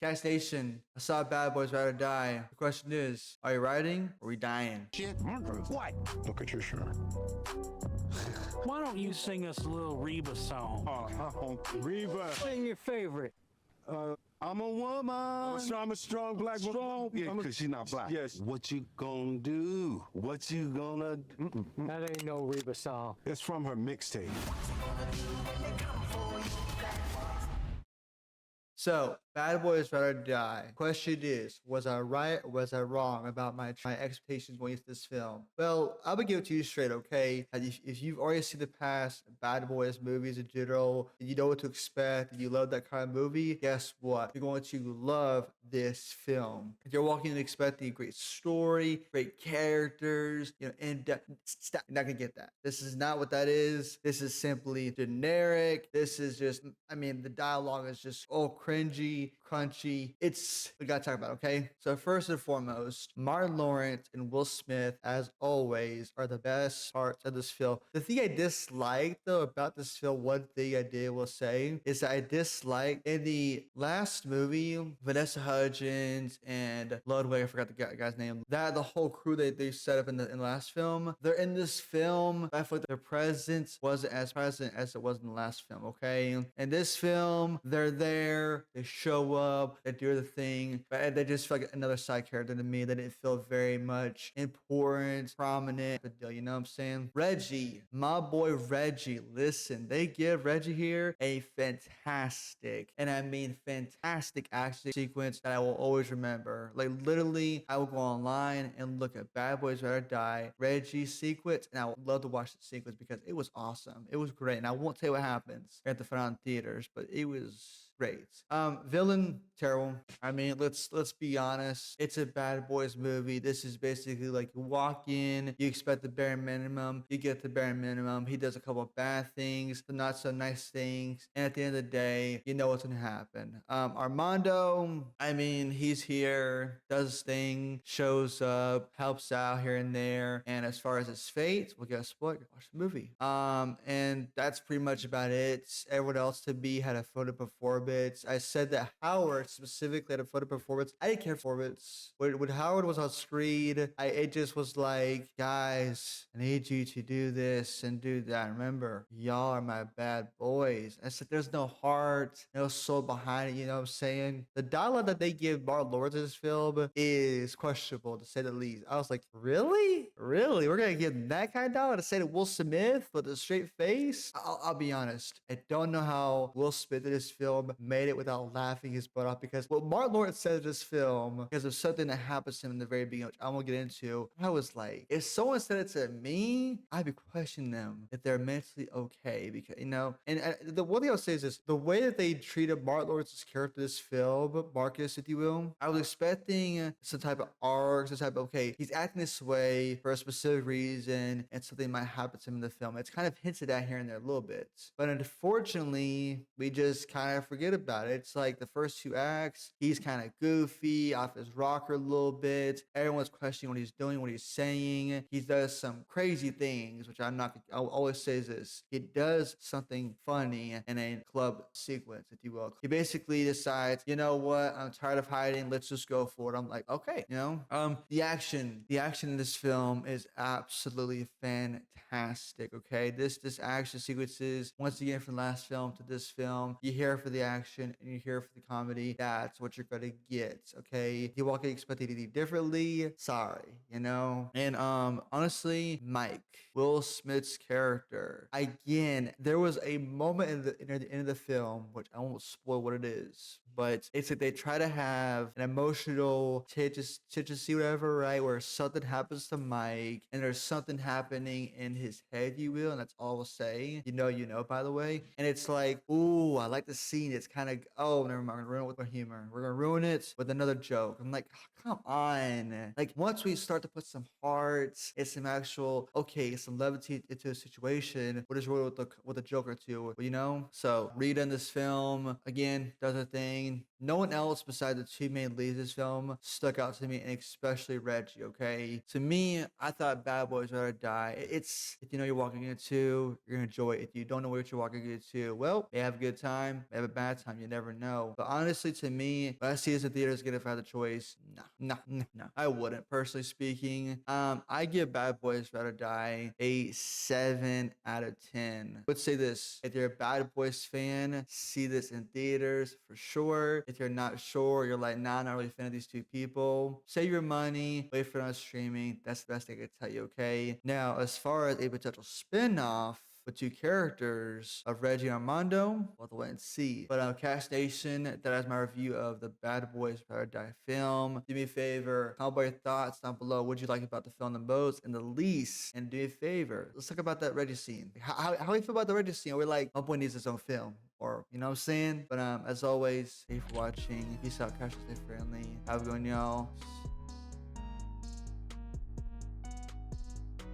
Cat Station, I saw Bad Boys Ride or Die. The question is, are you riding or are we dying? Shit, what? Look at your shirt. Why don't you sing us a little Reba song? Reba. Sing your favorite. I'm a woman. So I'm a strong black woman. Strong. Yeah, because she's not black. Yes. What you gonna do? What you gonna do? That ain't no Reba song. It's from her mixtape. So, Bad Boys Ride or Die. Question is, was I right or was I wrong about my expectations going into this film? Well, I'm gonna give it to you straight, okay? And if you've already seen the past Bad Boys movies in general, and you know what to expect, and you love that kind of movie, guess what? You're going to love this film. You're walking in expecting a great story, great characters, in-depth. Stop. You're not gonna get that. This is not what that is. This is simply generic. This is just, the dialogue is just cringy, crunchy. We gotta talk about it, okay? So first and foremost, Martin Lawrence and Will Smith, as always, are the best parts of this film. The thing I disliked though about this film, one thing I did will say, is that I disliked in the last movie, Vanessa Hudgens and Ludwig, I forgot the guy's name. That the whole crew they set up in the last film, they're in this film. I feel like their presence wasn't as present as it was in the last film, okay? In this film, they're there, they show up, they do the thing, but they just feel like another side character to me. They didn't feel very much important, prominent, the deal, you know what I'm saying? Reggie, my boy Reggie, listen, they give Reggie here a fantastic, and I mean fantastic action sequence that I will always remember. Like literally, I will go online and look at Bad Boys Ride or Die, Reggie sequence, and I would love to watch the sequence because it was awesome. It was great, and I won't tell you what happens at the front theaters, but it was great. Villain, terrible. Let's be honest. It's a Bad Boys movie. This is basically like you walk in, you expect the bare minimum, you get the bare minimum. He does a couple of bad things, the not so nice things, and at the end of the day, you know what's gonna happen. Armando, he's here, does his thing, shows up, helps out here and there, and as far as his fate, well, guess what? Watch the movie. And that's pretty much about it. Everyone else to be had a photo performance. I said that Howard specifically had a photo performance. I didn't care for it. When Howard was on screen, it just was like, guys, I need you to do this and do that. Remember, y'all are my bad boys. I said, there's no heart, no soul behind it. You know what I'm saying? The dialogue that they give Martin Lawrence in this film is questionable, to say the least. I was like, really? Really? We're going to give that kind of dialogue to say to Will Smith with a straight face? I'll be honest. I don't know how Will Smith in this film made it without laughing his butt off, because what Martin Lawrence said in this film, because of something that happens to him in the very beginning, which I won't get into, I was like, if someone said it to me, I'd be questioning them if they're mentally okay, because, the one thing I'll say is this, the way that they treated Martin Lawrence's character in this film, Marcus, if you will, I was expecting some type of arc, some type of, okay, he's acting this way for a specific reason, and something might happen to him in the film. It's kind of hinted at here and there a little bit, but unfortunately, we just kind of forget about it. It's like the first two acts, he's kind of goofy, off his rocker a little bit. Everyone's questioning what he's doing, what he's saying. He does some crazy things, which I'll always say this. He does something funny in a club sequence, if you will. He basically decides, you know what, I'm tired of hiding. Let's just go for it. I'm like, okay, the action in this film is absolutely fantastic. Okay, this action sequences, once again, from last film to this film, you hear for the action and you're here for the comedy. That's what you're gonna get. Okay, you walk in expecting anything differently, sorry, and honestly, Mike, Will Smith's character, again, there was a moment in the end of the film, which I won't spoil what it is, but it's like they try to have an emotional see whatever, right, where something happens to Mike and there's something happening in his head, you will, and that's all I'll say. By the way, and it's like, ooh, I like the scene. It's kind of, oh, never mind, we're gonna ruin it with our humor. We're gonna ruin it with another joke. I'm like, oh, come on. Like, once we start to put some heart and some actual, okay, some levity into a situation, we'll just roll with a joke or two, So Rita in this film, again, does her thing. No one else besides the two main leads of this film stuck out to me, and especially Reggie, okay? To me, I thought Bad Boys Ride or Die. It's, if you know you're walking into, you're gonna enjoy it. If you don't know what you're walking into, well, may have a good time, may have a bad time, you never know. But honestly, to me, would I see this in theaters again if I had the choice? No, I wouldn't, personally speaking. I give Bad Boys Ride or Die a 7 out of 10. Let's say this, if you're a Bad Boys fan, see this in theaters for sure. If you're not sure, you're like, nah, I'm not really a fan of these two people, save your money, wait for it on streaming. That's the best thing I can tell you, okay? Now, as far as a potential spin-off with two characters of Reggie and Armando, we'll have to wait and see. But Cast Nation, that is my review of the Bad Boys Ride or Die film. Do me a favor, comment about your thoughts down below. What did you like about the film the most and the least? And do me a favor, let's talk about that Reggie scene. How do you feel about the Reggie scene? We're like, my boy needs his own film. Or, you know what I'm saying? But as always, thank you for watching. Peace out, casual, stay friendly. Have a good one, y'all.